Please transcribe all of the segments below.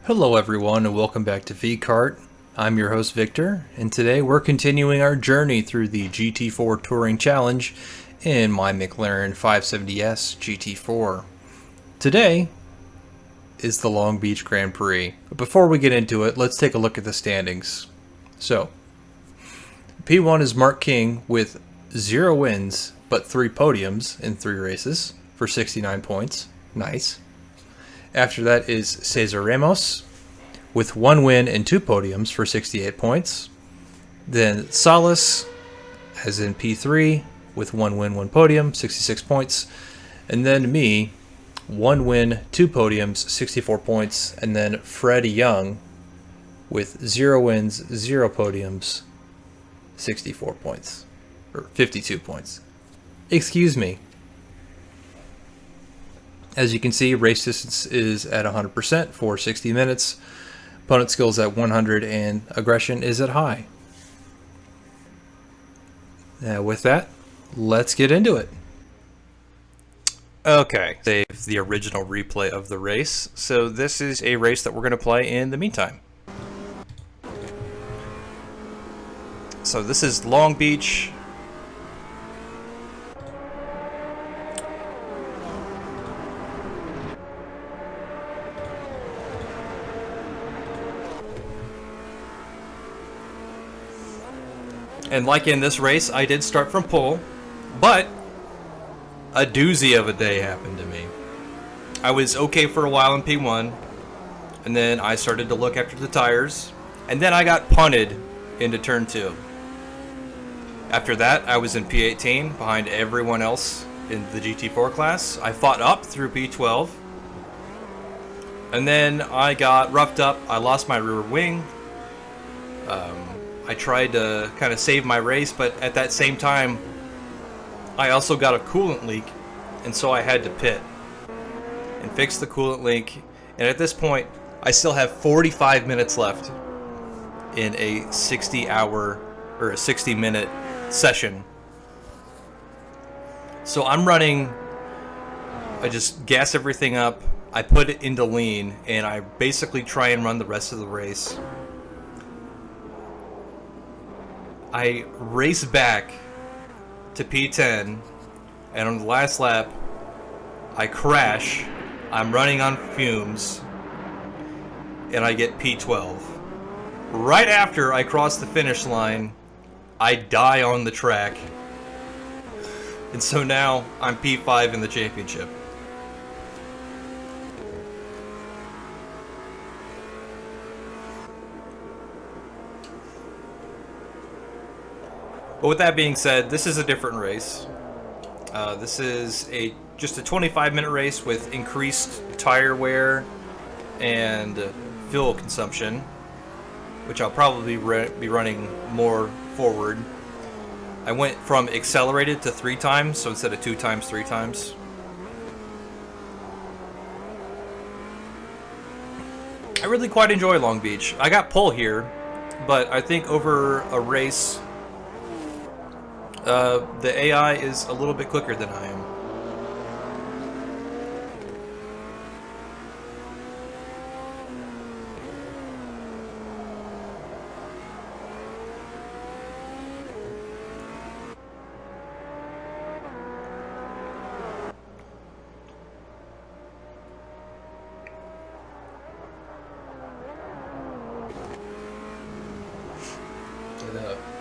Hello everyone and welcome back to VCart. I'm your host Victor, and today we're continuing our journey through the GT4 Touring Challenge in my McLaren 570S GT4. Today is the Long Beach Grand Prix. But before we get into it, let's take a look at the standings. So, P1 is Mark King with 0 wins but 3 podiums in 3 races for 69 points. Nice. After that is Cesar Ramos with 1 win and 2 podiums for 68 points. Then Salas, as in P3, with 1 win, 1 podium, 66 points. And then me, 1 win, 2 podiums, 64 points. And then Freddie Young with 0 wins, 0 podiums, 64 points. Or 52 points. Excuse me. As you can see, race distance is at 100% for 60 minutes. Opponent skills at 100 and aggression is at high. Now with that, let's get into it. Okay, save the original replay of the race. So this is a race that we're going to play in the meantime. So this is Long Beach. And like in this race, I did start from pole, but a doozy of a day happened to me. I was okay for a while in P1, and then I started to look after the tires, and then I got punted into turn 2. After that, I was in P18 behind everyone else in the GT4 class. I fought up through P12, and then I got roughed up. I lost my rear wing. I tried to kind of save my race, but at that same time, I also got a coolant leak, and so I had to pit and fix the coolant leak. And at this point, I still have 45 minutes left in a 60-hour or a 60-minute session. So I'm running, I just gas everything up, I put it into lean, and I basically try and run the rest of the race. I race back to P10, and on the last lap, I crash. I'm running on fumes, and I get P12. Right after I cross the finish line, I die on the track, and so now I'm P5 in the championship. But with that being said, this is a different race. This is just a 25-minute race with increased tire wear and fuel consumption, which I'll probably be running more forward. I went from accelerated to 3 times, so instead of 2 times, 3 times. I really quite enjoy Long Beach. I got pole here, but I think over a race, the AI is a little bit quicker than I am.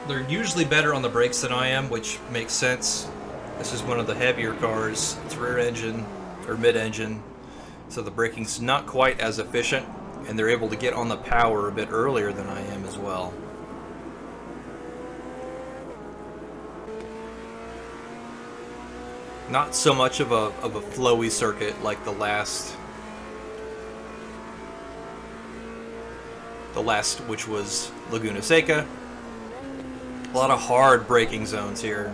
They're usually better on the brakes than I am, which makes sense. This is one of the heavier cars. It's rear engine or mid-engine, so the braking's not quite as efficient, and they're able to get on the power a bit earlier than I am as well. Not so much of a flowy circuit like the last, which was Laguna Seca. A lot of hard braking zones here.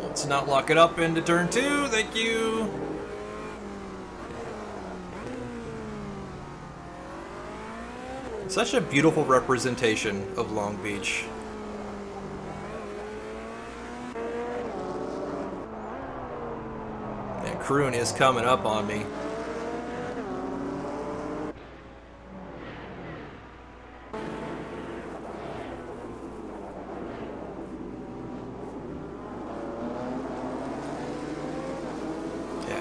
Let's not lock it up into turn 2. Thank you. Such a beautiful representation of Long Beach. And Kroon is coming up on me.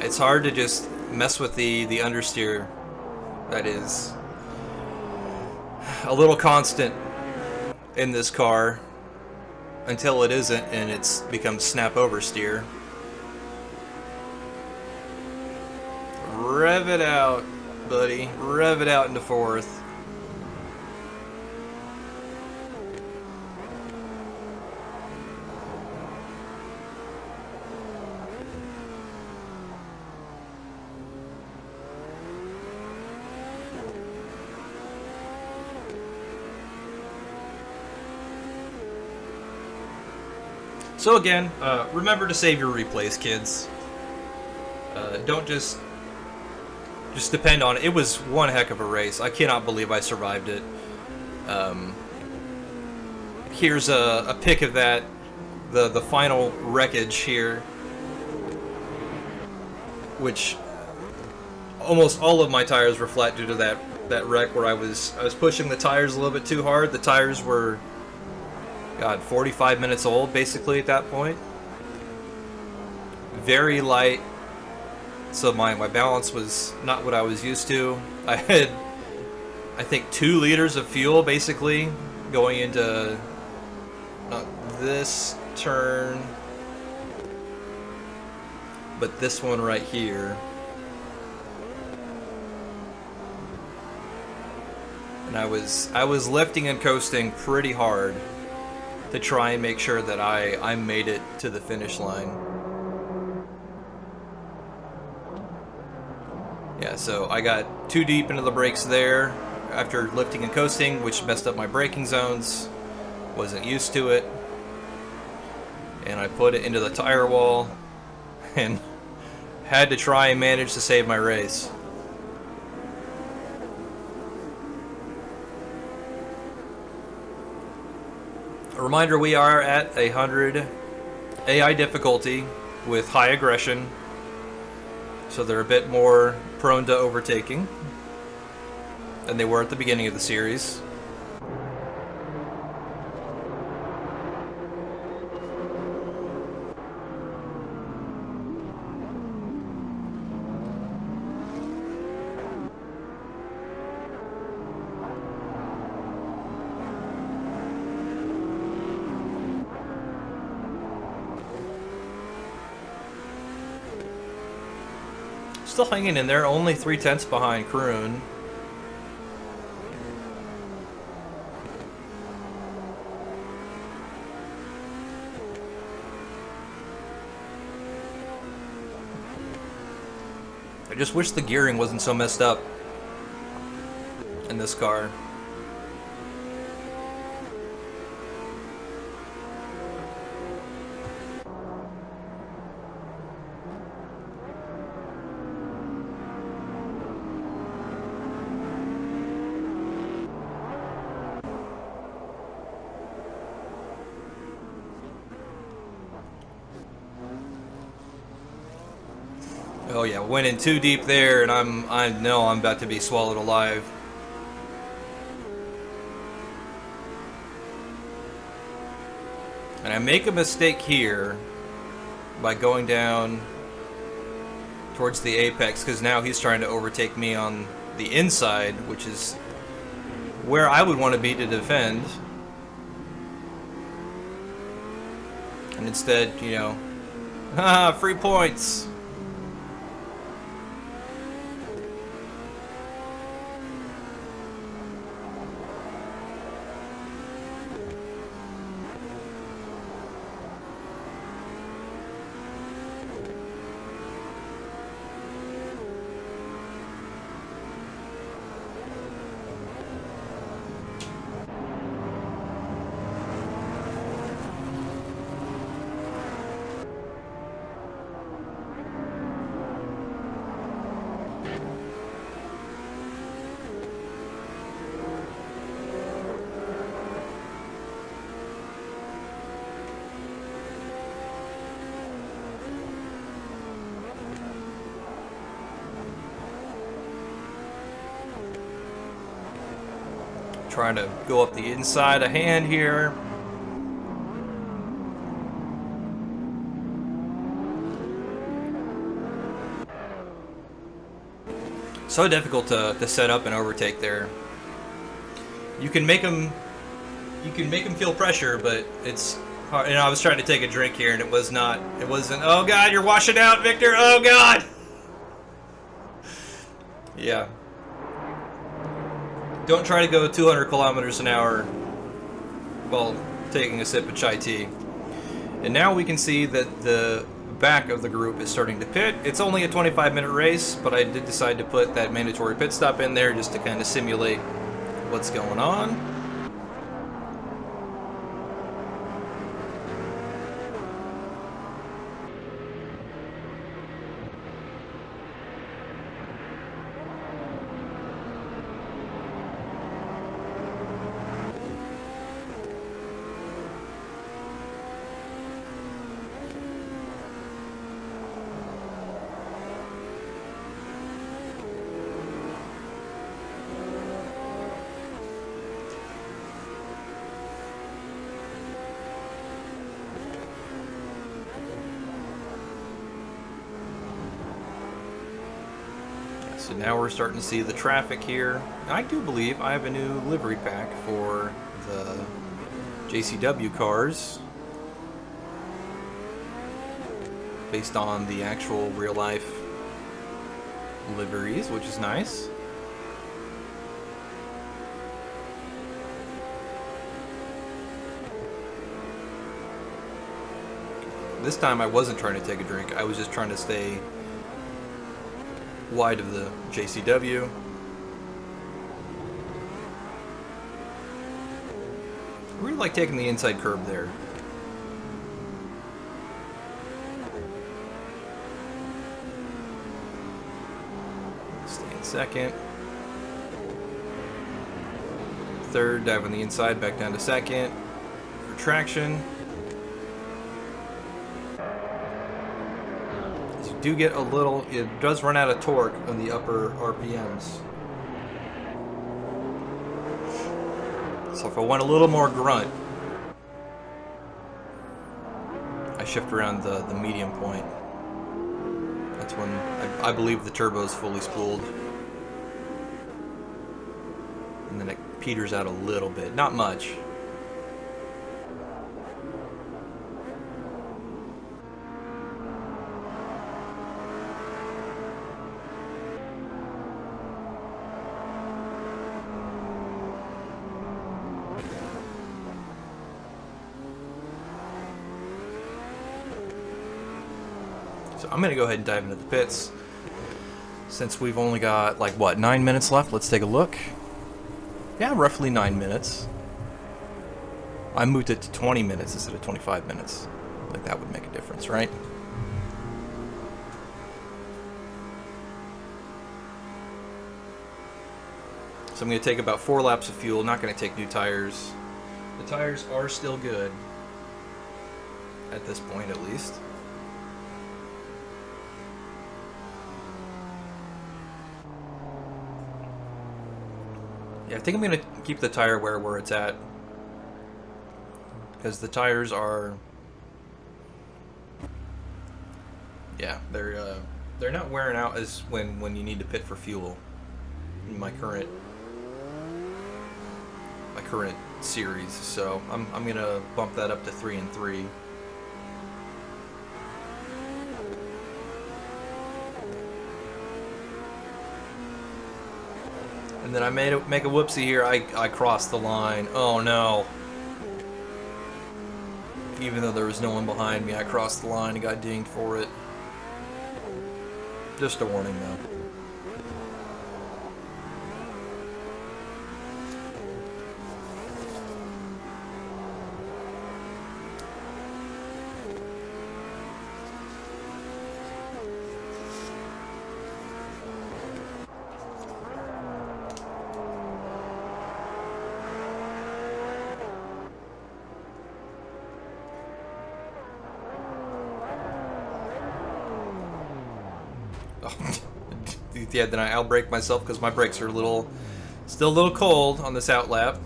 it's hard to just mess with the understeer. That is a little constant in this car until it isn't, and it's becomes snap oversteer. Rev it out, buddy. Rev it out into fourth. So again, remember to save your replays, kids. Don't just depend on it. It was one heck of a race. I cannot believe I survived it. Here's a pic of that, the final wreckage here, which almost all of my tires were flat due to that wreck where I was pushing the tires a little bit too hard. The tires were, God, 45 minutes old basically at that point. Very light, so my balance was not what I was used to. I had, I think, 2 liters of fuel basically going into not this turn, but this one right here. And I was lifting and coasting pretty hard to try and make sure that I made it to the finish line. Yeah, so I got too deep into the brakes there after lifting and coasting, which messed up my braking zones. Wasn't used to it. And I put it into the tire wall and had to try and manage to save my race. A reminder, we are at 100 AI difficulty with high aggression, so they're a bit more prone to overtaking than they were at the beginning of the series. Still hanging in there, only 3/10 behind Kroon. I just wish the gearing wasn't so messed up in this car. Oh yeah, went in too deep there, and I know I'm about to be swallowed alive. And I make a mistake here by going down towards the apex, because now he's trying to overtake me on the inside, which is where I would want to be to defend. And instead, you know, free points. Trying to go up the inside of hand here. So difficult to set up and overtake there. You can make them feel pressure, but it's hard. You know, I was trying to take a drink here, and it wasn't. Oh God, you're washing out, Victor. Oh God. Yeah. Don't try to go 200 kilometers an hour while taking a sip of chai tea. And now we can see that the back of the group is starting to pit. It's only a 25-minute race, but I did decide to put that mandatory pit stop in there just to kind of simulate what's going on. So now we're starting to see the traffic here. I do believe I have a new livery pack for the JCW cars based on the actual real life liveries, which is nice. This time I wasn't trying to take a drink, I was just trying to stay wide of the JCW. I really like taking the inside curb there. Stay in second. Third, dive on the inside, back down to second. For traction. Do get a little, it does run out of torque on the upper RPMs. So if I want a little more grunt, I shift around the medium point. That's when I believe the turbo is fully spooled. And then it peters out a little bit, not much. So I'm going to go ahead and dive into the pits. Since we've only got, like, what, 9 minutes left? Let's take a look. Yeah, roughly 9 minutes. I moved it to 20 minutes instead of 25 minutes. Like, that would make a difference, right? So I'm going to take about 4 laps of fuel. Not going to take new tires. The tires are still good. At this point, at least. Yeah, I think I'm going to keep the tire wear where it's at. Because the tires are... Yeah, they're not wearing out as when you need to pit for fuel. In my current series, so I'm going to bump that up to 3 and 3. And then I make a whoopsie here. I crossed the line. Oh no. Even though there was no one behind me, I crossed the line and got dinged for it. Just a warning though. Yeah, then I'll brake myself because my brakes are still a little cold on this out lap.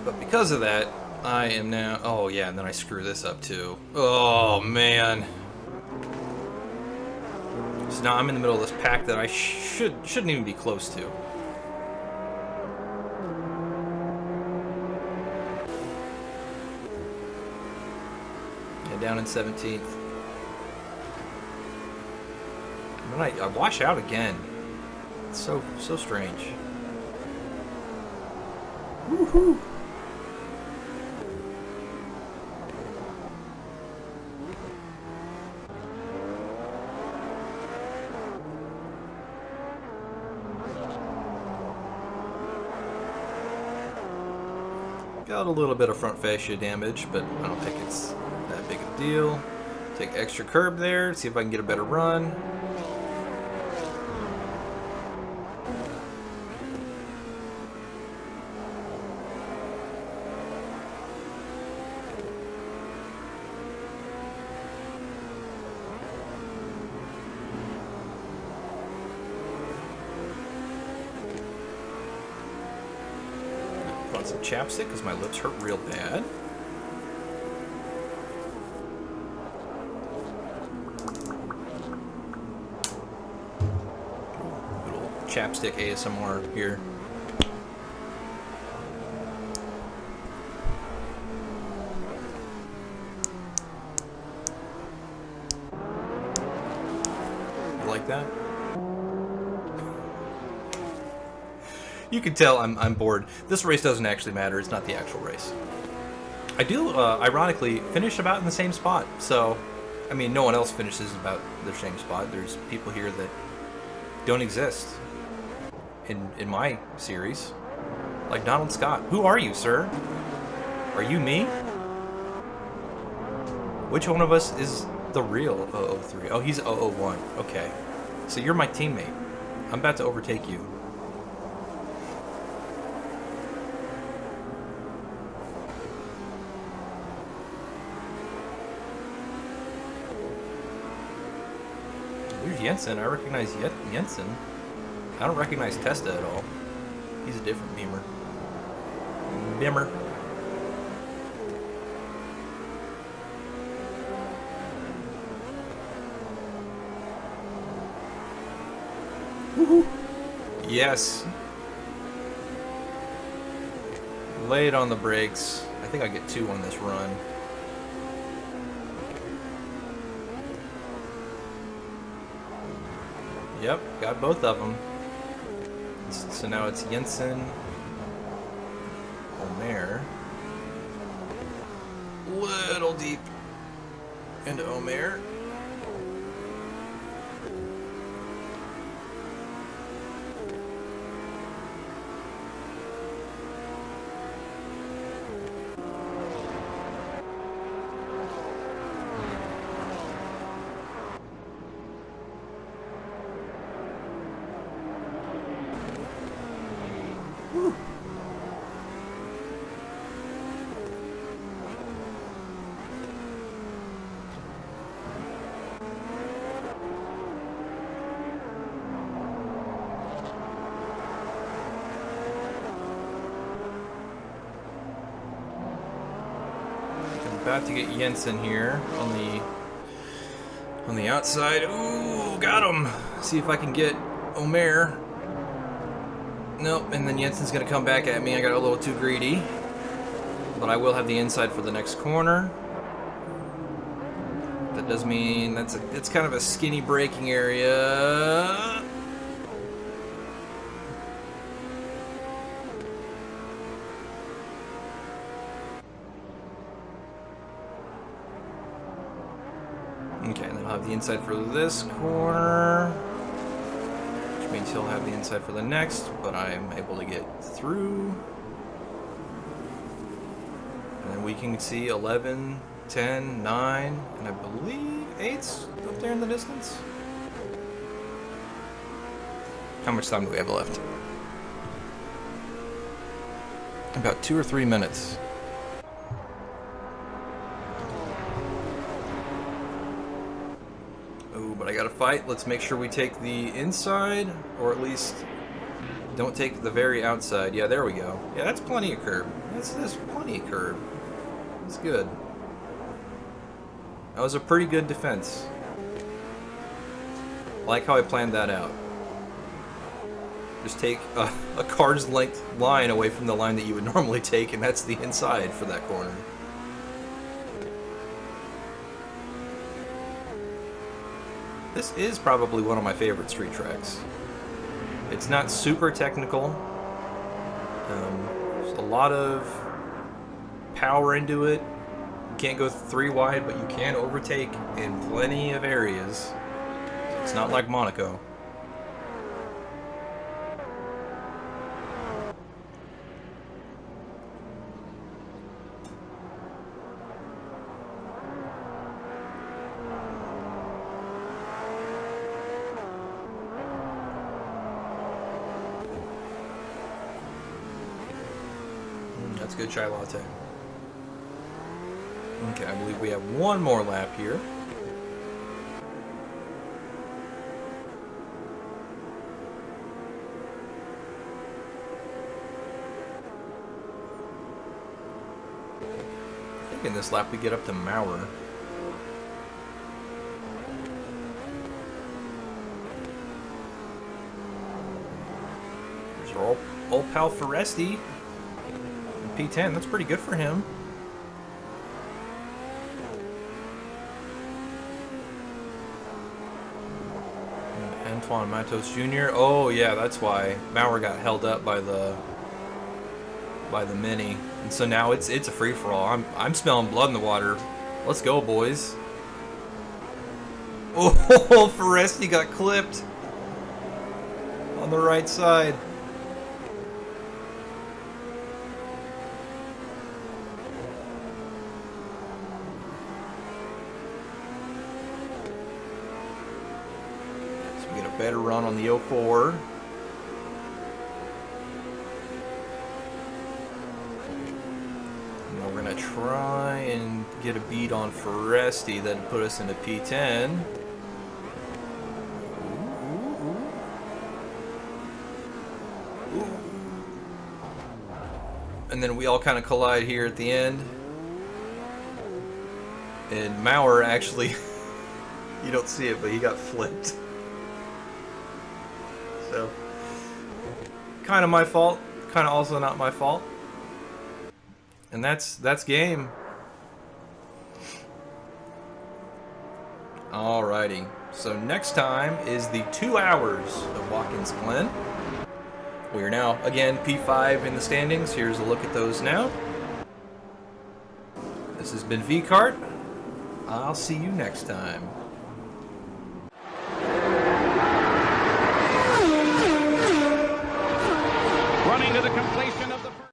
But because of that, I am now... Oh, yeah, and then I screw this up, too. Oh, man. So now I'm in the middle of this pack that I shouldn't even be close to. Yeah, down in 17th. And then I wash out again. It's so strange. Woohoo! Got a little bit of front fascia damage, but I don't think it's that big of a deal. Take extra curb there, see if I can get a better run. Some chapstick because my lips hurt real bad. Little chapstick ASMR here. You like that? You can tell I'm bored. This race doesn't actually matter. It's not the actual race. I do, ironically, finish about in the same spot. So, I mean, no one else finishes about their same spot. There's people here that don't exist in my series. Like Donald Scott. Who are you, sir? Are you me? Which one of us is the real 003? Oh, he's 001. Okay. So you're my teammate. I'm about to overtake you. There's Jensen. I recognize Jensen. I don't recognize Testa at all. He's a different Beamer. Bimmer. Woohoo! Yes. Lay it on the brakes. I think I get 2 on this run. Yep, got both of them. So now it's Jensen, Omer, little deep into Omer. About to get Jensen here on the outside. Ooh, got him. See if I can get Omer. Nope, and then Jensen's gonna come back at me. I got a little too greedy. But I will have the inside for the next corner. That does mean it's kind of a skinny braking area. Okay, and then I'll have the inside for this corner, which means he'll have the inside for the next, but I'm able to get through. And then we can see 11, 10, 9, and I believe 8's up there in the distance. How much time do we have left? About 2 or 3 minutes. But I gotta fight. Let's make sure we take the inside, or at least Don't take the very outside. Yeah, there we go. Yeah, that's plenty of curb. That's plenty of curb. That's good. That was a pretty good defense. I like how I planned that out. Just take a car's length line away from the line that you would normally take, and that's the inside for that corner. This is probably one of my favorite street tracks. It's not super technical. There's a lot of power into it. You can't go 3 wide, but you can overtake in plenty of areas. It's not like Monaco. That's a good chai latte. Okay, I believe we have one more lap here. I think in this lap we get up to Maurer. There's our old pal Foresti. P10, that's pretty good for him. And Antoine Matos Jr. Oh yeah, that's why Maurer got held up by the Mini, and so now it's a free for all. I'm smelling blood in the water. Let's go, boys. Oh, Foresti got clipped on the right side. Better run on the 04. And we're going to try and get a beat on Foresti that put us into P10. Ooh. And then we all kind of collide here at the end. And Maurer actually, you don't see it, but he got flipped. So, kind of my fault, kind of also not my fault. And that's game. Alrighty, so next time is the 2 hours of Watkins Glen. We are now, again, P5 in the standings. Here's a look at those now. This has been VCart. I'll see you next time. Running to the complete